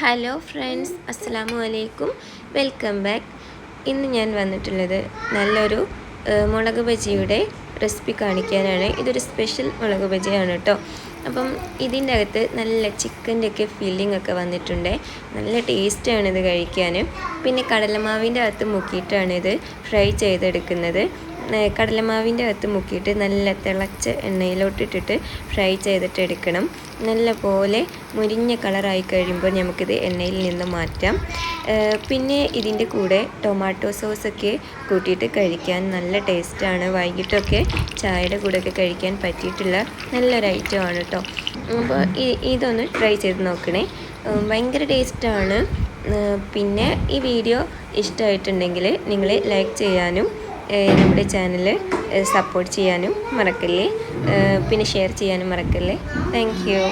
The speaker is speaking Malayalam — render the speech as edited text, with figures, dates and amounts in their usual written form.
ഹലോ ഫ്രണ്ട്സ്, അസ്സലാമു അലൈക്കും. Welcome back. ഇന്ന് ഞാൻ വന്നിട്ടുള്ളത് നല്ലൊരു മുളക് ബജിയുടെ റെസിപ്പി കാണിക്കാനാണ്. ഇതൊരു സ്പെഷ്യൽ മുളക് ബജിയാണ് കേട്ടോ. അപ്പം ഇതിൻ്റെ അകത്ത് നല്ല ചിക്കൻ്റെ ഒക്കെ ഫില്ലിംഗ് ഒക്കെ വന്നിട്ടുണ്ട്. നല്ല ടേസ്റ്റാണ് ഇത് കഴിക്കാൻ. പിന്നെ കടലമാവിൻ്റെ അകത്ത് മുക്കിയിട്ടാണ് ഇത് ഫ്രൈ ചെയ്തെടുക്കുന്നത്. കടലമാവിൻ്റെ അകത്ത് മുക്കിയിട്ട് നല്ല തിളച്ച എണ്ണയിലോട്ടിട്ടിട്ട് ഫ്രൈ ചെയ്തിട്ട് എടുക്കണം. നല്ല പോലെ മുരിഞ്ഞ കളറായി കഴിയുമ്പോൾ നമുക്കിത് എണ്ണയിൽ നിന്ന് മാറ്റാം. പിന്നെ ഇതിൻ്റെ കൂടെ ടൊമാറ്റോ സോസൊക്കെ കൂട്ടിയിട്ട് കഴിക്കാൻ നല്ല ടേസ്റ്റാണ്. വൈകിട്ടൊക്കെ ചായയുടെ കൂടെയൊക്കെ കഴിക്കാൻ പറ്റിയിട്ടുള്ള നല്ലൊരു ഐറ്റമാണ് കേട്ടോ. അപ്പോൾ ഇതൊന്ന് ട്രൈ ചെയ്ത് നോക്കണേ, ഭയങ്കര ടേസ്റ്റാണ്. പിന്നെ ഈ വീഡിയോ ഇഷ്ടമായിട്ടുണ്ടെങ്കിൽ നിങ്ങൾ ലൈക്ക് ചെയ്യാനും നമ്മുടെ ചാനൽ സപ്പോർട്ട് ചെയ്യാനും മറക്കല്ലേ. പിന്നെ ഷെയർ ചെയ്യാനും മറക്കല്ലേ. Thank you.